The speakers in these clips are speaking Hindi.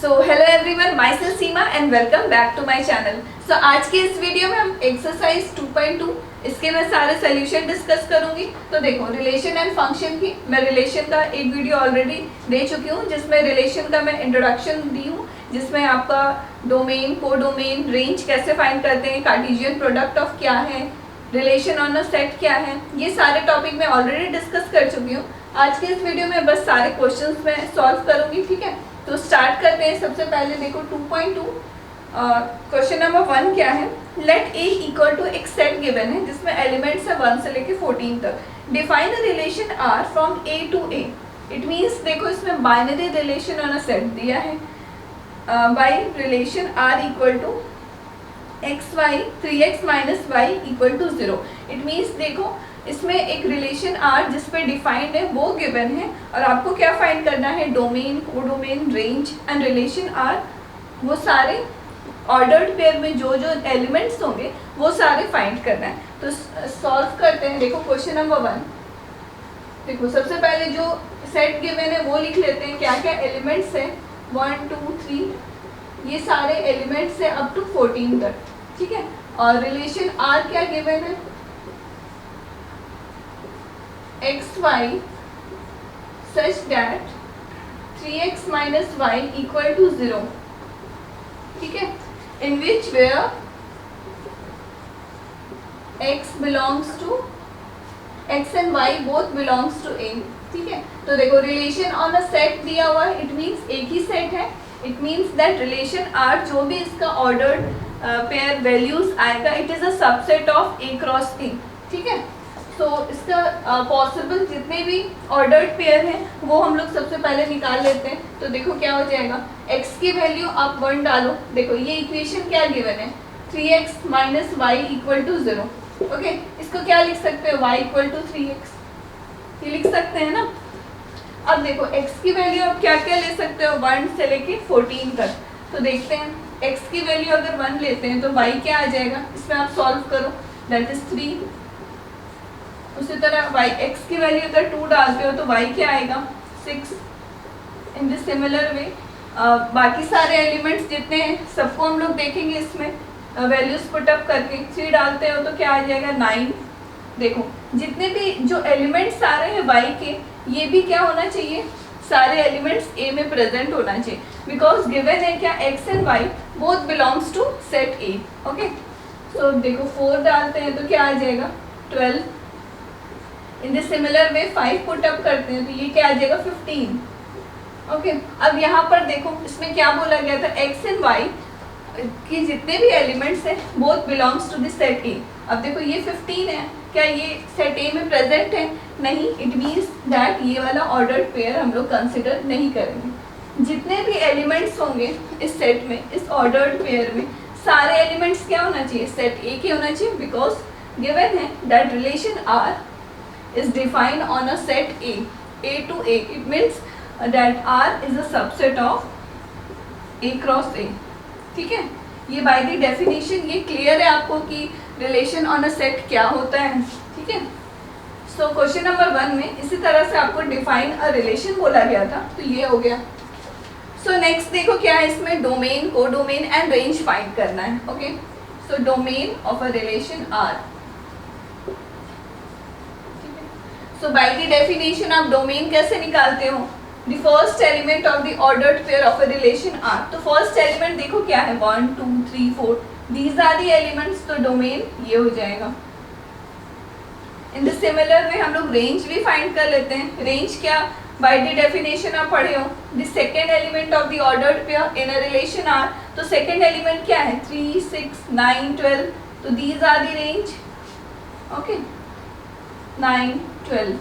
So hello everyone, myself Seema and welcome back to my channel. So आज के इस वीडियो में हम एक्सरसाइज 2.2 इसके मैं सारे सोल्यूशन डिस्कस करूंगी। तो देखो, रिलेशन एंड फंक्शन की मैं रिलेशन का एक वीडियो ऑलरेडी दे चुकी हूँ, जिसमें रिलेशन का मैं इंट्रोडक्शन दी हूँ, जिसमें आपका डोमेन, कोडोमेन, रेंज कैसे फाइंड करते हैं, कार्टेशियन प्रोडक्ट ऑफ क्या है, रिलेशन ऑन अ सेट क्या है, ये सारे टॉपिक मैं ऑलरेडी डिस्कस कर चुकी हूँ। आज के इस वीडियो में बस सारे क्वेश्चंस मैं सॉल्व करूंगी, ठीक है। तो स्टार्ट करते हैं। सबसे पहले देखो 2.2 क्वेश्चन नंबर 1 क्या है। लेट ए इक्वल टू एक सेट गिवन है जिसमें एलिमेंट्स है 1 से लेके 14 तक। Define the relation R from A to A. It means देखो, इसमें binary relation on a set दिया है by relation R equal to x y 3x minus Y equal to 0। It means देखो, इसमें एक रिलेशन आर जिस पे डिफाइंड है वो गिवन है, और आपको क्या फाइंड करना है, domain, codomain, range and relation R, वो सारे ऑर्डर्ड पेयर में जो जो एलिमेंट्स होंगे वो सारे फाइंड करना है। तो सॉल्व करते हैं। देखो क्वेश्चन नंबर 1, देखो सबसे पहले जो सेट गिवन है वो लिख लेते हैं। क्या क्या एलिमेंट्स है, 1 2 3, ये सारे एलिमेंट्स है अप टू 14 तक, ठीक है। और रिलेशन आर क्या गिवन है, X Y such that 3x minus Y equal to 0, ठीक है। In which where x belongs to x and y both belongs to a, ठीक है। तो देखो, रिलेशन ऑन अ सेट दिया हुआ है, इट मीन्स एक ही सेट है। It means that relation R जो भी इसका ऑर्डर्ड पेयर वैल्यूज आएगा, it is a subset of a cross a, ठीक है। तो इसका पॉसिबल जितने भी ऑर्डर्ड पेयर हैं वो हम लोग सबसे पहले निकाल लेते हैं। तो देखो क्या हो जाएगा, x की वैल्यू आप 1 डालो। देखो ये इक्वेशन क्या गिवन है, 3x minus Y equal to 0, okay. इसको क्या लिख सकते हो, y इक्वल टू 3x, ये लिख सकते हैं ना। अब देखो x की वैल्यू आप क्या क्या ले सकते हो, 1 से लेके 14 तक। तो देखते हैं, x की वैल्यू अगर 1 लेते हैं तो y क्या आ जाएगा, इसमें आप सॉल्व करो, दैट इज 3। उसी तरह y x की वैल्यू अगर 2 डालते हो तो y क्या आएगा, 6। इन दिस सिमिलर वे बाकी सारे एलिमेंट्स जितने हैं सबको हम लोग देखेंगे, इसमें वैल्यूज पुट अप करके 3 डालते हो तो क्या आ जाएगा, 9। देखो जितने भी जो एलिमेंट्स आ रहे हैं y के, ये भी क्या होना चाहिए, सारे एलिमेंट्स a में प्रेजेंट होना चाहिए, बिकॉज गिवन है क्या, x and y both belongs to set a, okay. So देखो 4 डालते हैं तो क्या आ जाएगा, 12। In the similar way 5 put up करते हैं तो ये क्या आ जाएगा, 15, ओके। अब यहाँ पर देखो, इसमें क्या बोला गया था, x एंड y की जितने भी एलिमेंट्स हैं both belongs to the set a। अब देखो ये 15 है, क्या ये सेट a में प्रेजेंट है, नहीं। इट मीन्स दैट ये वाला ऑर्डर्ड पेयर हम लोग कंसिडर नहीं करेंगे। जितने भी एलिमेंट्स होंगे इस सेट में, इस ऑर्डर्ड पेयर में, सारे एलिमेंट्स क्या होना चाहिए, सेट a के होना चाहिए, बिकॉज गिवन है that relation r is defined on a set A to A. It means that R is a subset of A cross A, ठीक है। ये by the definition ये clear है आपको कि relation on a set क्या होता है, ठीक है। So क्वेश्चन नंबर 1 में इसी तरह से आपको define a relation बोला गया था, तो ये हो गया। So next देखो क्या है, इसमें domain, codomain and range find करना है, okay. So domain of a relation R। So by the definition आप डोमेन कैसे निकालते हो, the first element of the ordered pair of a relation R। तो first element देखो क्या है, 1 2 3 4, these are the elements, तो डोमेन ये हो जाएगा। In the similar way हम लोग रेंज भी फाइंड कर लेते हैं। रेंज क्या, by the definition आप पढ़े हो, the second element of the ordered pair in a relation R। तो second element क्या है, 3 6 9 12, तो these are the range, okay, 9 12।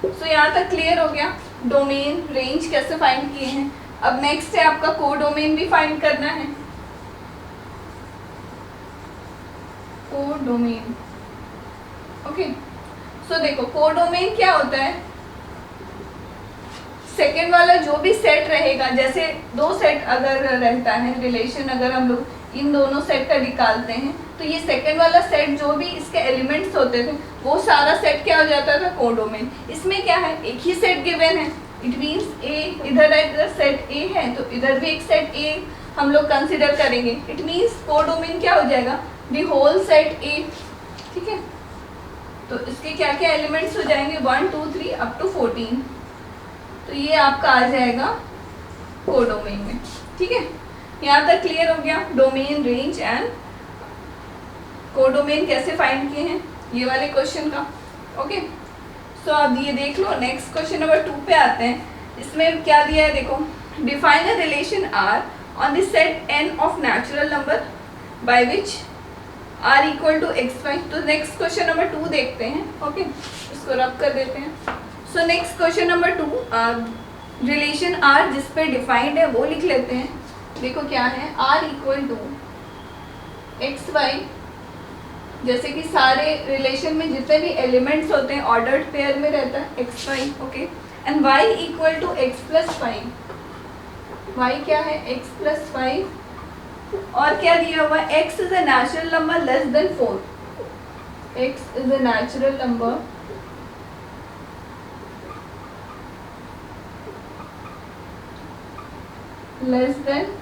सो यहाँ तक क्लियर हो गया, डोमेन रेंज कैसे फाइंड किए हैं। अब नेक्स्ट है आपका कोडोमेन भी फाइंड करना है। Codomain, okay. सो देखो कोडोमेन क्या होता है, सेकेंड वाला जो भी सेट रहेगा, जैसे 2 सेट अगर रहता है रिलेशन, अगर हम लोग इन दोनों सेट का निकालते हैं तो ये सेकंड वाला सेट जो भी इसके एलिमेंट्स होते थे वो सारा सेट क्या हो जाता था, कोडोमेन। इसमें क्या है, एक ही सेट गिवन है, इट मीन्स ए इधर सेट ए है तो इधर भी एक सेट ए हम लोग कंसिडर करेंगे। इट मीन्स कोडोमेन क्या हो जाएगा, द होल सेट ए। ठीक है, तो इसके क्या क्या एलिमेंट्स हो जाएंगे, 1 2 3 अप टू 14। तो ये आपका आ जाएगा कोडोमेन में। ठीक है, यहाँ तक क्लियर हो गया। डोमेन, रेंज एंड कोडोमेन कैसे फाइंड किए हैं ये वाले क्वेश्चन का। ओके, सो अब ये देख लो। नेक्स्ट क्वेश्चन नंबर 2 पे आते हैं। इसमें क्या दिया है देखो, define a relation R on the set n of natural number by which r equal to x5। तो नेक्स्ट क्वेश्चन नंबर 2 देखते हैं। ओके, इसको रब कर देते हैं। So next question number 2, relation r जिस पे डिफाइंड है वो लिख लेते हैं। देखो क्या है, r इक्वल टू x5, जैसे कि सारे रिलेशन में जितने भी एलिमेंट्स होते हैं ऑर्डर्ड पेयर में रहता है x5। Okay, and y equal to x plus 5। y क्या है, x प्लस 5, और क्या दिया हुआ है, x is a natural number less than 4। x is a natural number less than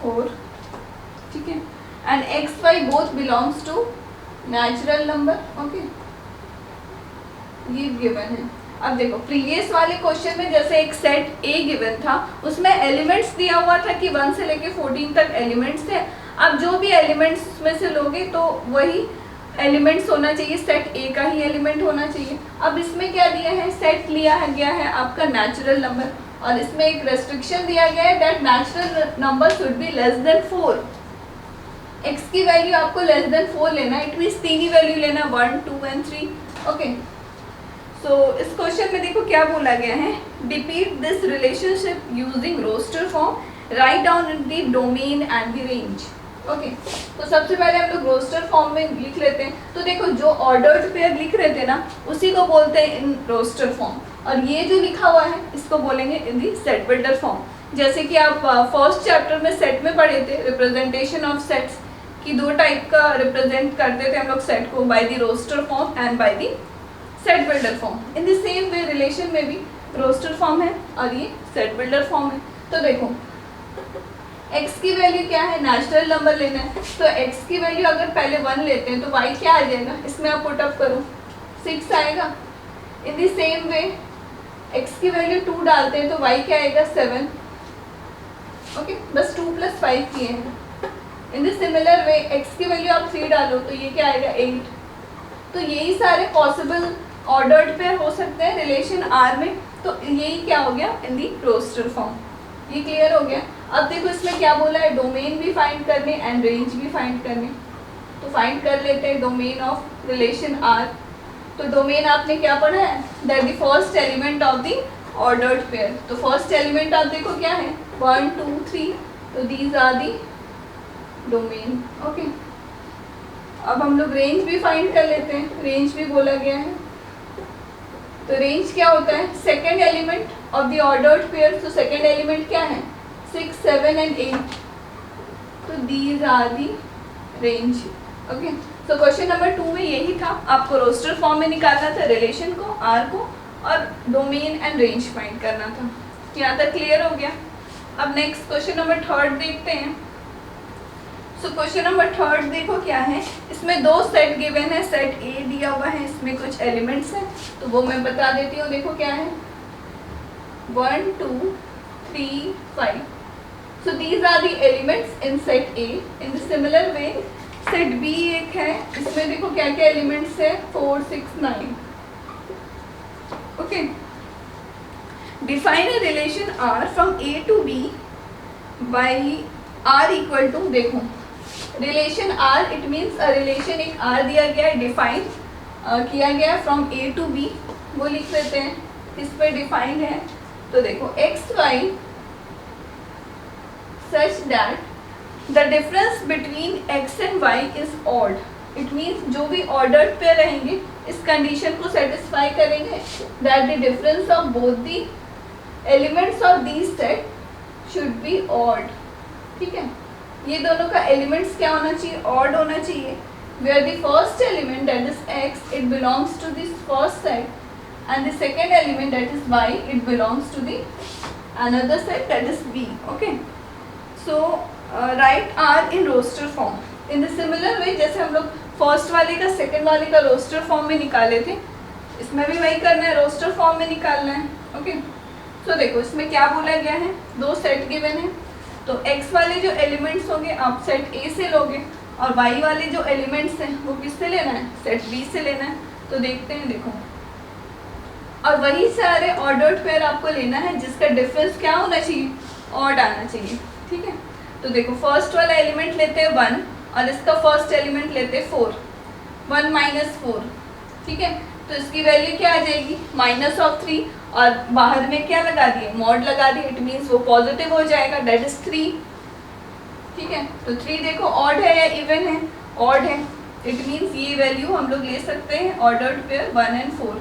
4। ठीक है, and x5 both belongs to natural number। Okay, ये गिवन है। अब देखो प्रीवियस वाले क्वेश्चन में जैसे एक सेट ए गिवन था, उसमें एलिमेंट्स दिया हुआ था कि 1 से लेके 14 तक एलिमेंट्स थे। अब जो भी एलिमेंट्स में से लोगे तो वही एलिमेंट्स होना चाहिए, सेट ए का ही एलिमेंट होना चाहिए। अब इसमें क्या दिया है, सेट लिया है गया है आपका नेचुरल नंबर, और इसमें एक रेस्ट्रिक्शन दिया गया है that natural number should be less than 4। x की वैल्यू आपको लेस देन 4 लेना है, इट मीन्स 3 ही वैल्यू लेना, 1 2 एंड 3। ओके, सो इस क्वेश्चन में देखो क्या बोला गया है, depict this relationship using roster form, write down in the domain and the range. Okay, तो सबसे पहले हम लोग रोस्टर फॉर्म में लिख लेते हैं। तो देखो जो ऑर्डर्ड पेयर लिख रहे थे ना, उसी को बोलते हैं इन रोस्टर फॉर्म, और ये जो लिखा हुआ है इसको बोलेंगे इन दी सेट बिल्डर फॉर्म। जैसे कि आप फर्स्ट चैप्टर में सेट में पढ़े थे, रिप्रेजेंटेशन ऑफ सेट्स कि 2 टाइप का रिप्रेजेंट करते थे हम लोग सेट को, by the roster form and by the set builder form. In the same way relation में भी रोस्टर फॉर्म है और ये सेट बिल्डर फॉर्म है। तो देखो x की वैल्यू क्या है, नेचुरल नंबर लेना है, तो x की वैल्यू अगर पहले 1 लेते हैं तो y क्या आ जाएगा, इसमें आप पुट अप करो 6 आएगा। इन द सेम वे x की वैल्यू 2 डालते हैं तो y क्या आएगा, 7। ओके, बस 2 + 5 किए हैं। इन द सिमिलर वे x की वैल्यू आप 3 डालो तो ये क्या आएगा, 8। तो यही सारे पॉसिबल ऑर्डर्ड पेयर हो सकते हैं रिलेशन R में। तो यही क्या हो गया, इन दी रोस्टर फॉर्म। ये क्लियर हो गया। अब देखो इसमें क्या बोला है, डोमेन भी फाइंड करने एंड रेंज भी फाइंड करने। तो फाइंड कर लेते हैं डोमेन ऑफ रिलेशन R। तो डोमेन आपने क्या पढ़ा है, that the first element of the ordered pair. तो फर्स्ट एलिमेंट आप देखो क्या है, 1 2 3, तो these are the domain. Okay, अब हम लोग रेंज भी फाइंड कर लेते हैं। रेंज भी बोला गया है, तो रेंज क्या होता है, second element of the ordered pair. तो सेकेंड एलिमेंट क्या है, 6 7 एंड 8, तो these are the range. Okay, तो क्वेश्चन नंबर 2 में यही था, आपको रोस्टर फॉर्म में निकालना था रिलेशन को, आर को, और डोमेन एंड रेंज फाइंड करना था। यहाँ तक क्लियर हो गया। अब नेक्स्ट क्वेश्चन नंबर 3 देखते हैं। सो क्वेश्चन नंबर 3 देखो क्या है, इसमें 2 सेट गिवन है, सेट ए दिया हुआ है, इसमें कुछ एलिमेंट्स हैं तो वो मैं बता देती हूँ। देखो क्या है, 1 2 3 5। So these are the elements in set A. In the similar way set B एक है, इसमें देखो क्या क्या एलिमेंट्स है, 4 6 9। Okay, define a relation R from A to B by R equal to, देखो relation R, it means a relation, एक आर दिया गया है, डिफाइन किया गया फ्रॉम ए टू बी, वो लिख लेते हैं। इस पर डिफाइंड है, तो देखो x Y such that the difference between x and y is odd. It means जो भी ऑर्डर्ड पे रहेंगे इस कंडीशन को सेटिस्फाई करेंगे that the difference of both the elements of these set should be odd. ठीक है, ये दोनों का एलिमेंट्स क्या होना चाहिए, ऑड होना चाहिए। Where the first element that is x, it belongs to this first set and the second element, that is y, it belongs to the another set, that is b. Okay, so write r in roster form in the similar way. जैसे हम लोग फर्स्ट वाले का सेकंड वाले का रोस्टर फॉर्म में निकाले थे, इसमें भी वही करना है, रोस्टर फॉर्म में निकालना है. ओके, सो देखो इसमें क्या बोला गया है, दो सेट गिवन है, तो x वाले जो एलिमेंट्स होंगे आप सेट A से लोगे और y वाले जो एलिमेंट्स हैं वो किससे लेना है, सेट B से लेना है. तो देखते हैं, देखो, और वही सारे ऑर्डर्ड पेयर आपको लेना है जिसका डिफरेंस क्या होना चाहिए, ऑड आना चाहिए. ठीक है, तो देखो फर्स्ट वाला एलिमेंट लेते हैं 1 और इसका फर्स्ट एलिमेंट लेते हैं 4. 1 माइनस 4. ठीक है, तो इसकी वैल्यू क्या आ जाएगी, -3, और बाहर में क्या लगा दिए, मॉड लगा दिए, इट मीन्स वो पॉजिटिव हो जाएगा, दैट इज 3. ठीक है, तो 3 देखो ऑड है या इवन है, ऑड है, इट मीन्स ये वैल्यू हम लोग ले सकते हैं ऑर्डर्ड पेयर 1 and 4.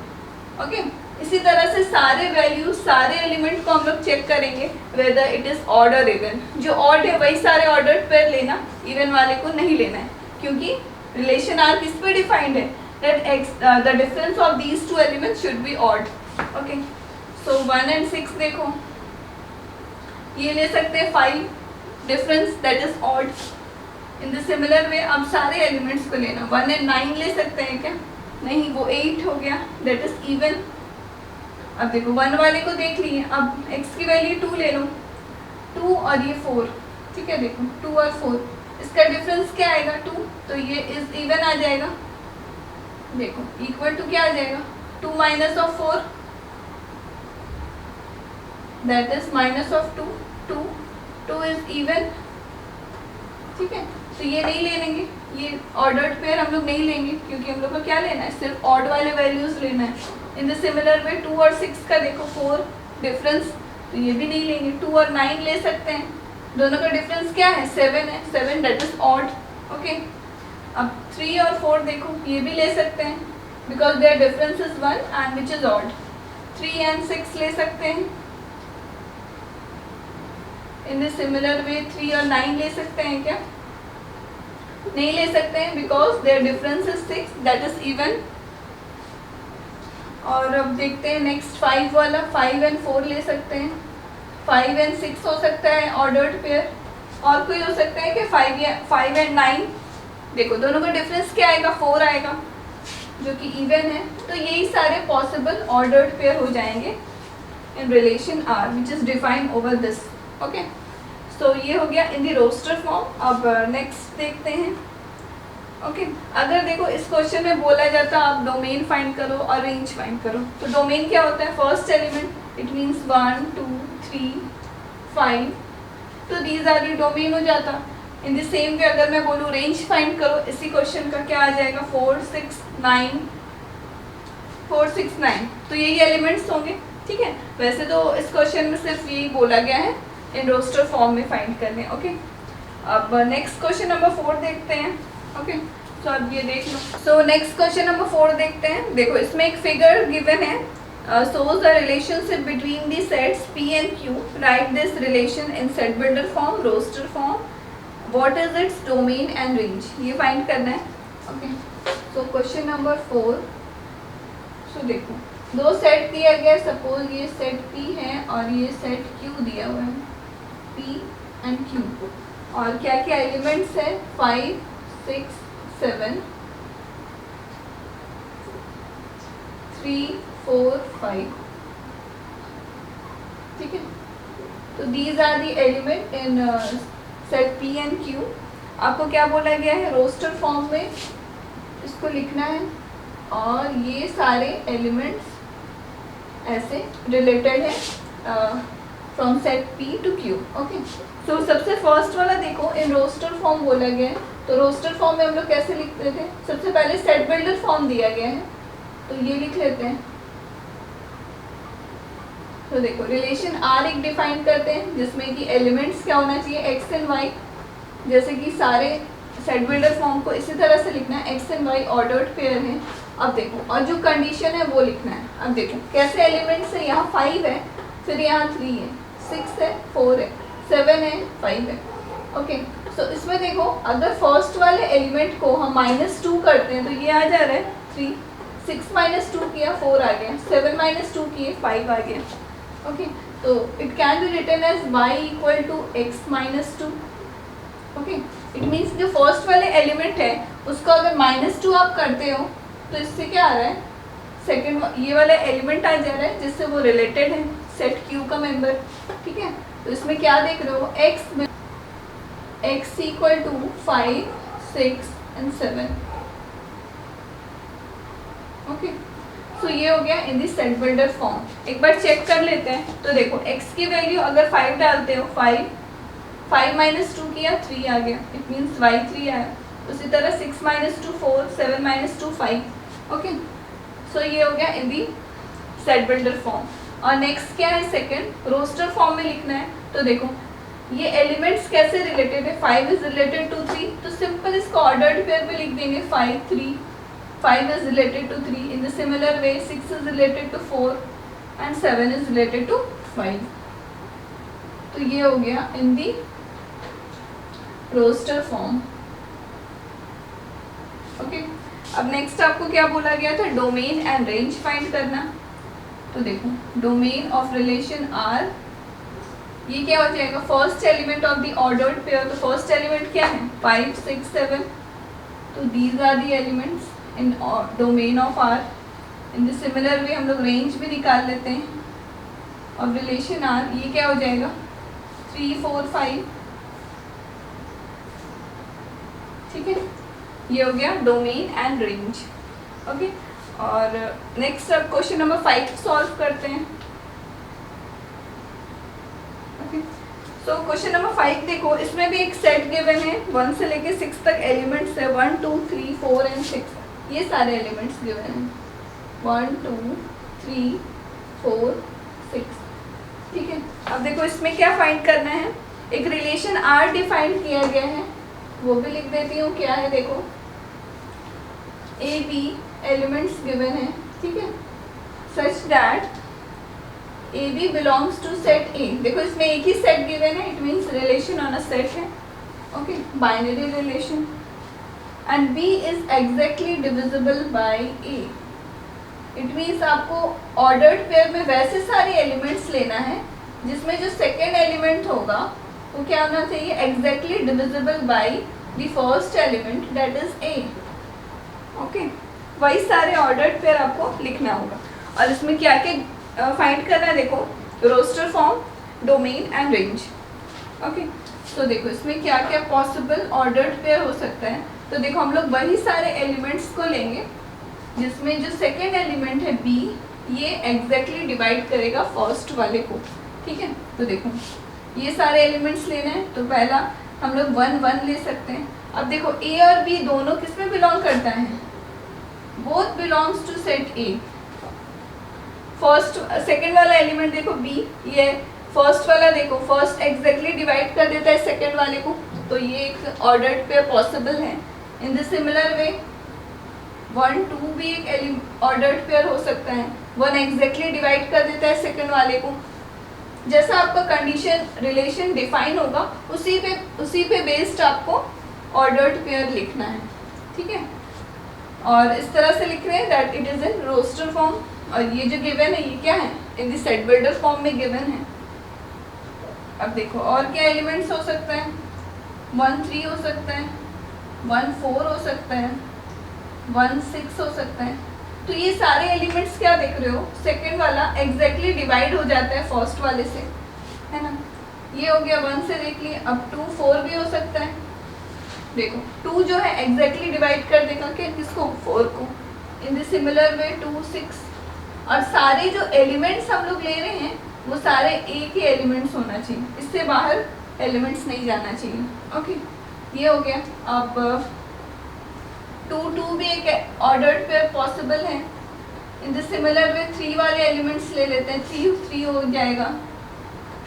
ओके, इसी तरह से सारे वैल्यूज, सारे एलिमेंट को हम लोग चेक करेंगे वेदर इट इज ऑड और इवन. जो ऑड है वही सारे ऑर्डर्ड पेयर लेना, इवन वाले को नहीं लेना है, क्योंकि रिलेशन आर किस पे डिफाइंड है, that the difference of these two elements should be odd. Okay, so 1 and 6 देखो, ये ले सकते हैं 5 difference, that is odd. In the similar way अब सारे एलिमेंट्स को लेना, 1 and 9 ले सकते हैं क्या, नहीं, वो 8 हो गया, that is even. अब देखो 1 वाले को देख लिए, अब x की वैल्यू 2 ले लो, 2 और ये 4. ठीक है, देखो 2 और 4, इसका डिफरेंस क्या आएगा, 2, तो ये इज इवन आ जाएगा. देखो इक्वल टू क्या आ जाएगा, 2 minus of 4, that is minus of 2. 2 is even. ठीक है, तो ये नहीं ले लेंगे, ये ऑर्डर्ड पेयर हम लोग नहीं लेंगे, क्योंकि हम लोग को क्या लेना है, सिर्फ ऑड वाले वैल्यूज लेना है. इन द सिमिलर वे 2 और 6 का देखो 4 डिफरेंस, तो ये भी नहीं लेंगे. 2 और 9 ले सकते हैं, दोनों का डिफरेंस क्या है, 7 है, 7 दैट इज ऑड. ओके, अब 3 और 4 देखो, ये भी ले सकते हैं, because their difference is 1 and which is odd. 3 and 6 ले सकते हैं. इन द सिमिलर वे 3 और 9 ले सकते हैं क्या, नहीं ले सकते हैं, because their difference is 6, that is even. और अब देखते हैं नेक्स्ट 5 वाला, 5 and 4 ले सकते हैं. 5 and 6 हो सकता है ऑर्डर्ड पेयर, और कोई हो सकता है कि 5 and 9. देखो दोनों का डिफरेंस क्या आएगा, 4 आएगा, जो कि इवन है. तो यही सारे पॉसिबल ऑर्डर्ड पेयर हो जाएंगे in relation R, which is defined over this. Okay, so ये हो गया इन द रोस्टर फॉर्म. अब नेक्स्ट देखते हैं. ओके, अगर देखो इस क्वेश्चन में बोला जाता आप डोमेन फाइंड करो और रेंज फाइंड करो, तो डोमेन क्या होता है, फर्स्ट एलिमेंट, इट मीन्स 1 2 3 5, तो दीज आर दी डोमेन हो जाता. इन द सेम वे अगर मैं बोलूँ रेंज फाइंड करो, इसी क्वेश्चन का क्या आ जाएगा, 4 6 9, 4 6 9, तो यही एलिमेंट्स होंगे. ठीक है, वैसे तो इस क्वेश्चन में सिर्फ यही बोला गया है इन रोस्टर फॉर्म में फाइंड करने. ओके, अब नेक्स्ट क्वेश्चन नंबर 4 देखते हैं. ओके, सो अब ये देख लो. सो नेक्स्ट क्वेश्चन नंबर 4 देखते हैं. देखो इसमें एक फिगर गिवन है, shows the relationship between the sets P and Q. Write this relation in set builder form, roster form. What is its domain and range? ये फाइंड करना है. Okay, so question number 4. सो देखो दो सेट दिया गया, सपोज ये सेट P है और ये सेट Q दिया हुआ है, P and Q, और क्या क्या एलिमेंट्स है, 5 6 7 3 4 5. ठीक है, तो these are the element in set P and Q. आपको क्या बोला गया है, रोस्टर फॉर्म में इसको लिखना है, और ये सारे एलिमेंट्स ऐसे रिलेटेड है from set P to Q. Okay, so सबसे फर्स्ट वाला देखो इन रोस्टर फॉर्म बोला गया है, तो रोस्टर फॉर्म में हम लोग कैसे लिखते थे, सबसे पहले सेट बिल्डर फॉर्म दिया गया है, तो ये लिख लेते हैं. तो देखो रिलेशन आर एक डिफाइन करते हैं, जिसमें कि एलिमेंट्स क्या होना चाहिए, एक्स एंड वाई. जैसे कि सारे सेट बिल्डर फॉर्म को इसी तरह से लिखना है, x and y ordered pair है. अब देखो और जो कंडीशन है वो लिखना है. अब देखो कैसे एलिमेंट्स है, यहाँ 5 है, फिर यहाँ 3 है, 6 है, 4 है, 7 है, 5 है. ओके, सो इसमें देखो अगर फर्स्ट वाले एलिमेंट को हम -2 करते हैं तो ये आ जा रहा है 3, 6 माइनस 2 किया 4 आ गया, 7 माइनस 2 किए 5 आ गया। ओके, तो it can be written as y equal to x minus 2। Okay, it means जो फर्स्ट वाले एलिमेंट है उसको अगर -2 आप करते हो तो इससे क्या आ रहा है, सेकंड ये वाला एलिमेंट आ जा रहा है जिससे वो रिलेटेड है, सेट Q का मेंबर। ठीक है, तो इसमें क्या देख रहे हो, x equal to 5, 6 and 7। Okay, so ये हो गया in the set builder form. एक बार चेक कर लेते हैं। तो देखो x की वैल्यू अगर 5 डालते हो, 5 माइनस 2 किया 3 आ गया, इट मीन्स y 3 आया। उसी तरह 6 माइनस 2 4, 7 माइनस 2 5। ओके, सो ये हो गया in the set builder form. और नेक्स्ट क्या है, सेकंड रोस्टर फॉर्म में लिखना है। तो देखो ये एलिमेंट्स कैसे रिलेटेड है, 5 इज रिलेटेड टू 3, तो सिंपल इसको ऑर्डर्ड पेयर में लिख देंगे 5 3, 5 is related to 3. In the similar way 6 is related to 4 and 7 is related to 5. तो ये हो गया in the roster form. Okay, अब नेक्स्ट आपको क्या बोला गया था, डोमेन एंड रेंज फाइंड करना। तो देखो डोमेन ऑफ रिलेशन आर, ये क्या हो जाएगा, first element of the ordered pair. तो फर्स्ट एलिमेंट क्या है, 5 6 7, तो these are the elements in domain of R. In the similar way हम लोग रेंज भी निकाल लेते हैं और रिलेशन आर, ये क्या हो जाएगा 3 4 5। ठीक है, ये हो गया डोमेन एंड रेंज। ओके, और नेक्स्ट अब क्वेश्चन नंबर 5 सॉल्व करते हैं। ओके, सो क्वेश्चन नंबर 5 देखो, इसमें भी एक सेट गिवन है, 1 से लेके 6 तक एलिमेंट्स है, 1 2 3 4 एंड 6, ये सारे एलिमेंट्स गिवन हैं, 1 2 3 4 6। ठीक है, अब देखो इसमें क्या फाइंड करना है, एक रिलेशन आर डिफाइन किया गया है, वो भी लिख देती हूँ। क्या है देखो, ए बी एलिमेंट्स गिवन है, ठीक है, such that A B belongs to set A. देखो इसमें एक ही सेट गिवन है, it means relation on a set है। Okay, binary relation, and B is exactly divisible by A। It means आपको ऑर्डर्ड पेयर में वैसे सारे एलिमेंट्स लेना है जिसमें जो सेकेंड एलिमेंट होगा वो क्या होना चाहिए, exactly divisible by the first element that is A। Okay, वही सारे ऑर्डर्ड पेयर आपको लिखना होगा। और इसमें क्या क्या फाइंड करना है, देखो roster form, domain and range. Okay, तो देखो इसमें क्या क्या पॉसिबल ऑर्डर्ड पेयर हो सकता है। तो देखो हम लोग वही सारे एलिमेंट्स को लेंगे जिसमें जो सेकेंड एलिमेंट है B, ये एग्जैक्टली डिवाइड करेगा फर्स्ट वाले को। ठीक है, तो देखो ये सारे एलिमेंट्स लेना है, तो पहला हम लोग 1 1 ले सकते हैं। अब देखो A और B दोनों किस में बिलोंग करता है, both belongs to set A। First second वाला एलिमेंट देखो B, ये फर्स्ट वाला देखो फर्स्ट एग्जैक्टली डिवाइड कर देता है सेकेंड वाले को, तो ये एक ऑर्डर्ड पेयर पॉसिबल है। इन द सिमिलर वे 1 2 भी एक ऑर्डर्ड पेयर हो सकता है, 1 एग्जैक्टली डिवाइड कर देता है सेकेंड वाले को। जैसा आपका कंडीशन रिलेशन डिफाइन होगा उसी पे बेस्ड आपको ऑर्डर्ड पेयर लिखना है। ठीक है, और इस तरह से लिख रहे हैं that it is in roster form. और ये जो गिवन है ये क्या है, in the set builder form में गिवन है। अब देखो और क्या एलिमेंट्स हो सकता है, 1 3 हो सकता है, 1 4 हो सकता है, 1 6 हो सकता है। तो ये सारे एलिमेंट्स क्या देख रहे हो, सेकेंड वाला एग्जैक्टली डिवाइड हो जाता है फर्स्ट वाले से, है ना। ये हो गया 1 से देख लिए। अब 2 4 भी हो सकता है, देखो 2 जो है एग्जैक्टली डिवाइड कर देगा कि किसको, 4 को। इन द सिमिलर वे 2 6, और सारे जो एलिमेंट्स हम लोग ले रहे हैं वो सारे एक ही एलिमेंट्स होना चाहिए, इससे बाहर एलिमेंट्स नहीं जाना चाहिए। ओके, ये हो गया। अब 2 2 भी एक ऑर्डर्ड पेयर पॉसिबल है। इन द सिमिलर वे 3 वाले एलिमेंट्स ले लेते हैं, 3 3 हो जाएगा,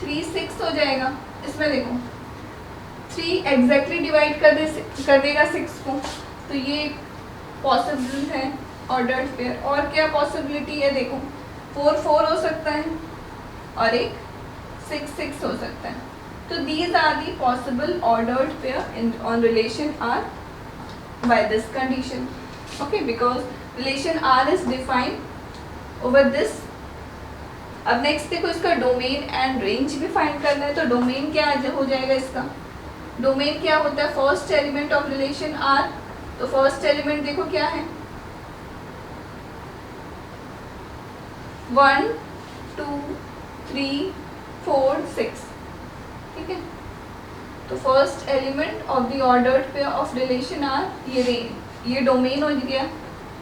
3 6 हो जाएगा। इसमें देखो 3 एग्जैक्टली डिवाइड कर देगा 6 को, तो ये पॉसिबल है ऑर्डर्ड पेयर। और क्या पॉसिबिलिटी है, देखो 4 4 हो सकता है और एक 6 6 हो सकता है। तो these are the possible ordered pair in on relation R by this condition. Okay, because relation R is defined over this. अब नेक्स्ट देखो इसका डोमेन एंड रेंज भी फाइंड करना है, तो डोमेन क्या हो जाएगा इसका, डोमेन क्या होता है, first element of relation R. तो फर्स्ट एलिमेंट देखो क्या है, 1 2 3 4 6, ठीक है। तो first element of the ordered pair of relation R, ये डोमेन हो गया।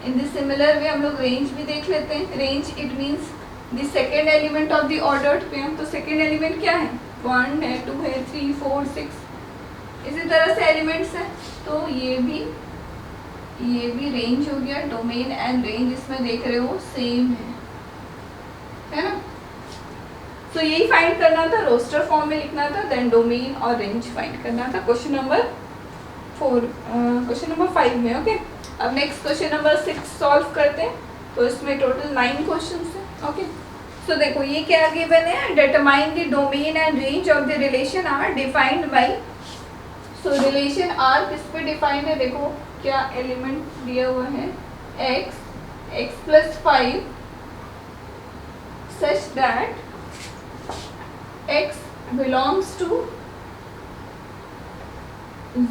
इन द सिमिलर वे हम लोग रेंज भी देख लेते हैं। Range it means the second element of the ordered pair. तो सेकेंड एलिमेंट क्या है, 1 है, 2 है, 3 4 6, इसी तरह से एलिमेंट्स हैं। तो ये भी रेंज हो गया। डोमेन एंड रेंज इसमें देख रहे हो सेम है ना। तो यही फाइंड करना था, रोस्टर फॉर्म में लिखना था, देन डोमेन और रेंज फाइंड करना था क्वेश्चन नंबर 5 में। ओके, अब नेक्स्ट क्वेश्चन नंबर 6 सॉल्व करते हैं। तो इसमें टोटल 9 क्वेश्चंस हैं। ओके, सो देखो ये क्या गिवन है, determine the domain and range of the relation R defined by. So relation R किस पे डिफाइंड है, देखो क्या एलिमेंट दिया हुआ है, x plus 5 such that x belongs to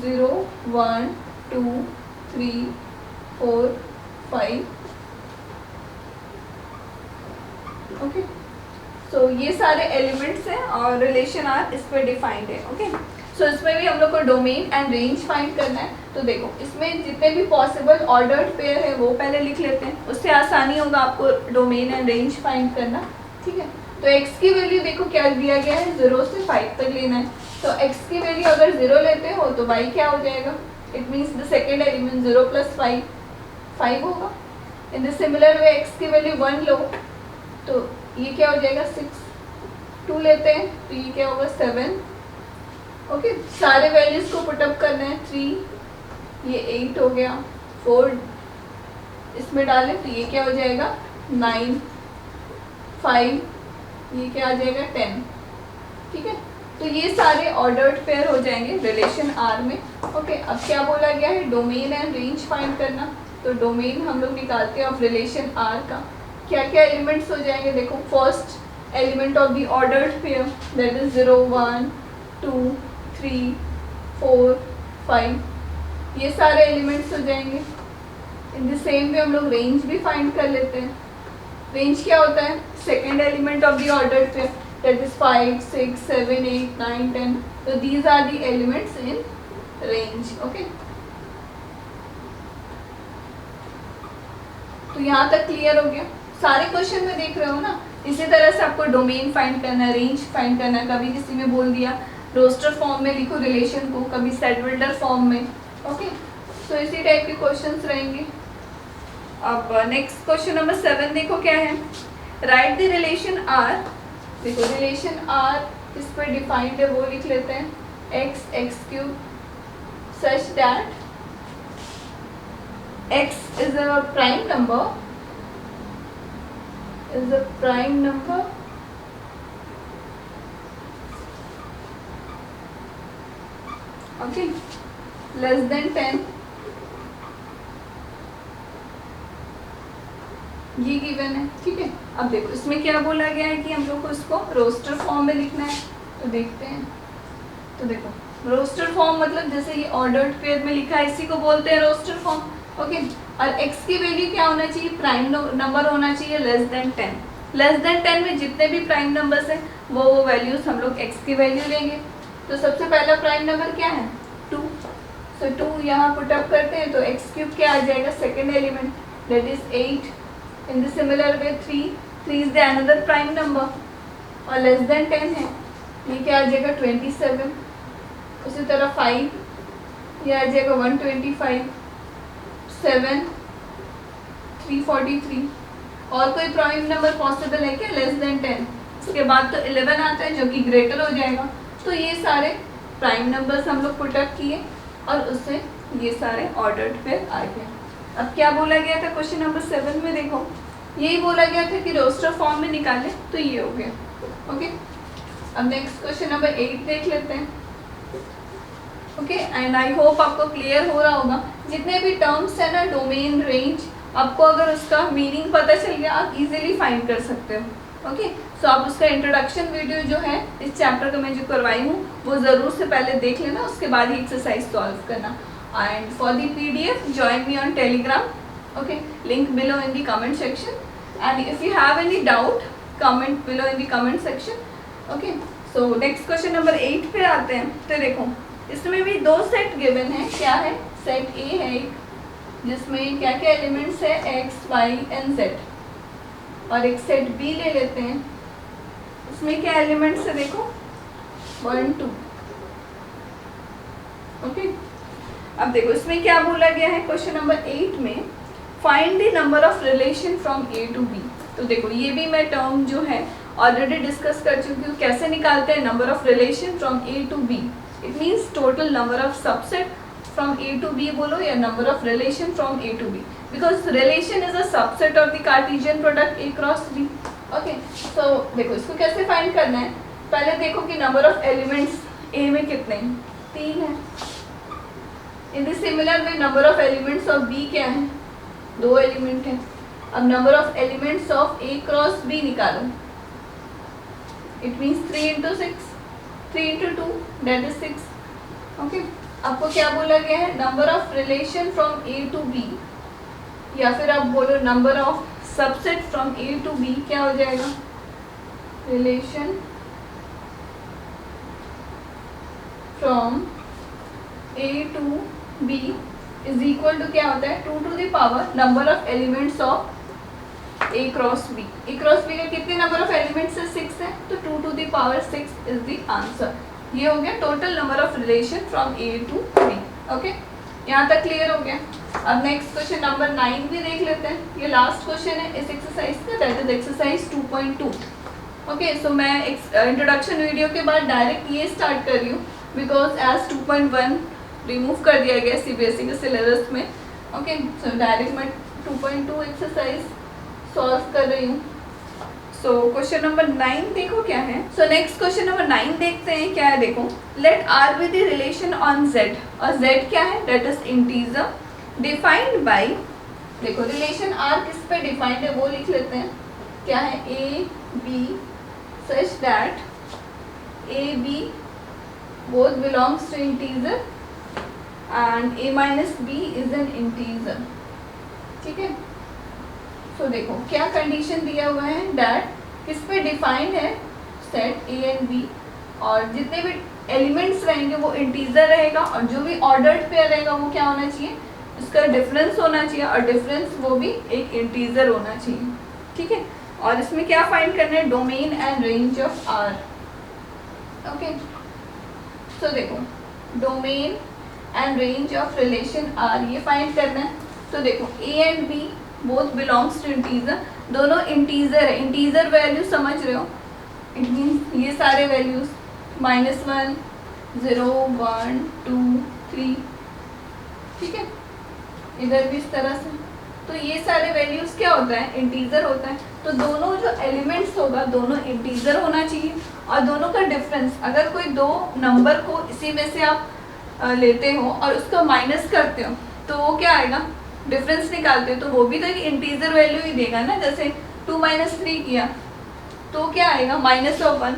0 1 2 3 4 5। Okay, so ये सारे एलिमेंट्स हैं और रिलेशन आर इस पर डिफाइंड है। ओके, सो इसमें भी हम लोग को डोमेन एंड रेंज फाइंड करना है। तो देखो इसमें जितने भी पॉसिबल ऑर्डर्ड पेयर है वो पहले लिख लेते हैं, उससे आसानी होगा आपको डोमेन एंड रेंज फाइंड करना, ठीक है। तो x की वैल्यू देखो क्या दिया गया है, 0 से 5 तक लेना है। तो x की वैल्यू अगर 0 लेते हो तो y क्या हो जाएगा, it means the second element 0 + 5 होगा। इन द सिमिलर वे x की वैल्यू 1 लो तो ये क्या हो जाएगा 6। 2 लेते हैं तो ये क्या होगा 7। ओके, सारे वैल्यूज को पुटअप करना है, 3, ये 8 हो गया, 4 इसमें डालें तो ये क्या हो जाएगा 9, 5 ये क्या आ जाएगा 10, ठीक है। तो ये सारे ऑर्डर्ड पेयर हो जाएंगे रिलेशन आर में। ओके, अब क्या बोला गया है, डोमेन एंड रेंज फाइंड करना। तो डोमेन हम लोग निकालते हैं ऑफ रिलेशन आर का, क्या क्या एलिमेंट्स हो जाएंगे, देखो first element of the ordered pair that is 0 1 2 3 4 5, ये सारे एलिमेंट्स हो जाएंगे। इन द सेम वे हम लोग रेंज भी फाइंड कर लेते हैं। रेंज क्या होता है, second element of the ordered pair that is 5 6 7 8 9 10। तो these are the elements in range. Okay, तो यहाँ तक क्लियर हो गया, सारे क्वेश्चन में देख रहे हो ना। इसी तरह से आपको डोमेन फाइंड करना है, रेंज फाइंड करना है। कभी किसी में बोल दिया रोस्टर फॉर्म में लिखो रिलेशन को, कभी सेट बिल्डर फॉर्म में। ओके, तो इसी टाइप के क्वेश्चंस रहेंगे। अब नेक्स्ट क्वेश्चन नंबर 7 देखो क्या है, राइट द रिलेशन आर। देखो रिलेशन आर किस पर डिफाइंड है वो लिख लेते हैं, x³ such that x is a prime number, okay, less than 10। ये गिवन है, ठीक है। अब देखो इसमें क्या बोला गया है कि हम लोग को इसको रोस्टर फॉर्म में लिखना है। तो देखते हैं, तो देखो रोस्टर फॉर्म मतलब जैसे ये ऑर्डर्ड पेयर में लिखा है इसी को बोलते हैं रोस्टर फॉर्म। ओके, और x की वैल्यू क्या होना चाहिए, प्राइम नंबर होना चाहिए लेस देन 10। लेस देन 10 में जितने भी प्राइम नंबर्स हैं वो वैल्यूज हम लोग x की वैल्यू लेंगे। तो सबसे पहला प्राइम नंबर क्या है 2। सो 2 यहाँ पुटअप करते हैं तो x³ क्या आ जाएगा, second element that is 8। In the similar way 3 is the another prime number और लेस देन 10 है, ये क्या आ जाएगा 27। उसी तरह 5 ये आ जाएगा 125, 7 343। और कोई प्राइम नंबर पॉसिबल है क्या लेस देन 10? इसके बाद तो 11 आता है जो कि ग्रेटर हो जाएगा। तो ये सारे प्राइम नंबर्स हम लोग पुटअप किए और उससे ये सारे ऑर्डर्ड पेयर आ गए। अब क्या बोला गया था क्वेश्चन नंबर 7 में, देखो यही बोला गया था कि रोस्टर फॉर्म में निकाले, तो ये हो गया। ओके, अब नेक्स्ट क्वेश्चन नंबर 8 देख लेते हैं। ओके, एंड आई होप आपको क्लियर हो रहा होगा। जितने भी टर्म्स है ना, डोमेन, रेंज आपको अगर उसका मीनिंग पता चल गया आप इजीली फाइंड कर सकते हो। ओके, सो आप उसका इंट्रोडक्शन वीडियो जो है इस चैप्टर का मैं जो करवाई हूँ वो ज़रूर से पहले देख लेना, उसके बाद ही एक्सरसाइज सॉल्व करना। And for the PDF join me on Telegram, okay, link below in the comment section, and if you have any doubt comment below in the comment section. Okay, so next question number 8 पे आते हैं। तो देखो इसमें भी दो सेट गिवन है। क्या है? सेट ए है एक, जिसमें क्या क्या एलिमेंट्स है, x, y एंड z, और एक सेट बी ले लेते हैं। इसमें क्या एलिमेंट्स है देखो, 1 2। ओके, अब देखो इसमें क्या बोला गया है क्वेश्चन नंबर 8 में, find the number of relation from A to B. तो देखो ये भी मैं टर्म जो है ऑलरेडी डिस्कस कर चुकी हूँ, कैसे निकालते हैं number of relation from A to B. It means total number of subset from A to B बोलो, या number of relation from A to B, because relation is a subset of the cartesian product A cross B. Okay, so देखो इसको कैसे फाइंड करना है। पहले देखो कि नंबर ऑफ एलिमेंट्स ए में कितने हैं, 3 है। In the similar way number of elements of B क्या है, 2 एलिमेंट है। अब number of elements of A cross B निकालो, it means 3 into 6, 3 into 2 that is 6। Okay, आपको क्या बोला गया है, number of relation from A to B, या फिर आप बोलो number of subset from A to B, क्या हो जाएगा, relation from A to B is equal to क्या होता है, 2 to the power number of elements of A cross B. A cross B का कितने नंबर ऑफ एलिमेंट्स है, 6 है, तो 2 to the power 6 is the answer. ये हो गया total number of relation from A to B. Okay, यहाँ तक क्लियर हो गया। अब नेक्स्ट क्वेश्चन नंबर 9 भी देख लेते हैं। ये लास्ट क्वेश्चन है इस एक्सरसाइज का, दैट इज एक्सरसाइज 2.2। ओके, सो मैं इंट्रोडक्शन वीडियो के बाद डायरेक्ट ये स्टार्ट कर रही हूँ, बिकॉज एज 2.1 रिमूव कर दिया गया CBSE के सिलेबस में। ओके, सो डायरेक्ट मैं 2.2 एक्सरसाइज सॉल्व कर रही हूँ। सो क्वेश्चन नंबर 9 देखो क्या है। सो नेक्स्ट क्वेश्चन नंबर 9 देखते हैं क्या है। देखो, let R be the relation on Z, और Z क्या है, that is integer defined by, देखो रिलेशन R किस पे डिफाइंड है वो लिख लेते हैं। क्या है, A B such that A B both belongs to integer and A minus B is an integer। ठीक है, तो देखो क्या कंडीशन दिया हुआ है, डैट किस पे डिफाइंड है, सेट ए एंड बी, और जितने भी एलिमेंट्स रहेंगे वो इंटीजर रहेगा, और जो भी ऑर्डर्ड पेयर रहेगा वो क्या होना चाहिए, उसका डिफरेंस होना चाहिए, और डिफरेंस वो भी एक इंटीजर होना चाहिए। ठीक है, और इसमें क्या फाइंड करना है, domain and range of R. Okay, so देखो domain and range of relation R ये फाइंड करना है। तो देखो A and B both belongs to integer, दोनों इंटीजर है। इंटीजर वैल्यू समझ रहे हो, इट मीन्स ये सारे वैल्यूज -1 0 1 2 3, ठीक है, इधर भी इस तरह से। तो ये सारे वैल्यूज क्या होता है, इंटीजर होता है। तो दोनों जो एलिमेंट्स होगा दोनों इंटीजर होना चाहिए, और दोनों का डिफरेंस, अगर कोई दो नंबर को इसी में से आप लेते हो और उसको माइनस करते हो तो वो क्या आएगा, डिफरेंस निकालते हो तो वो भी तो एक इंटीजर वैल्यू ही देगा ना। जैसे 2 - 3 किया तो क्या आएगा, -1,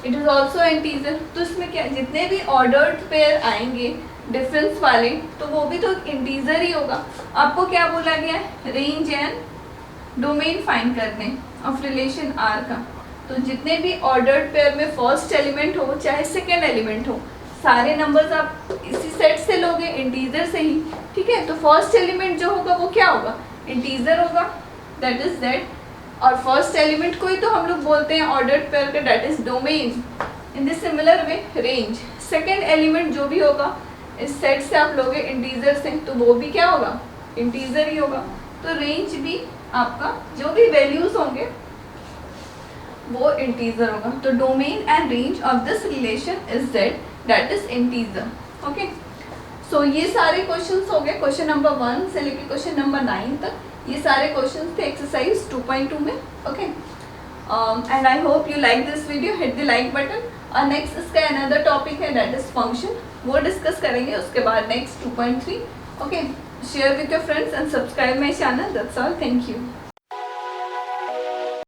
इट इज ऑल्सो इंटीजर। तो इसमें क्या, जितने भी ऑर्डर्ड पेयर आएंगे डिफरेंस वाले तो वो भी तो इंटीजर ही होगा। आपको क्या बोला गया है, रेंज एंड डोमेन फाइंड करने ऑफ रिलेशन आर का। तो जितने भी ऑर्डर्ड पेयर में फर्स्ट एलिमेंट हो चाहे सेकेंड एलिमेंट हो, सारे नंबर्स आप इसी सेट से लोगे, इंटीजर से ही। ठीक है, तो फर्स्ट एलिमेंट जो होगा वो क्या होगा, इंटीजर होगा, दैट इज z, और फर्स्ट एलिमेंट को ही तो हम लोग बोलते हैं ऑर्डर्ड पेयर का, that is domain. In this similar way range, second element जो भी होगा इस सेट से आप लोगे इंटीजर से, तो वो भी क्या होगा, इंटीजर ही होगा। तो रेंज भी आपका जो भी वैल्यूज होंगे वो इंटीजर होगा। तो domain and range of this relation is z, that is integer. Okay, so ये सारे क्वेश्चंस हो गए, क्वेश्चन नंबर 1 से लेकर क्वेश्चन नंबर 9 तक ये सारे क्वेश्चंस थे एक्सरसाइज 2.2 में। Okay, and I hope you like this video, hit the like button. और नेक्स्ट इसका अनदर टॉपिक है दैट इज फंक्शन, वो डिस्कस करेंगे उसके बाद next 2.3। Okay, share with your friends and subscribe my channel. That's all. Thank you.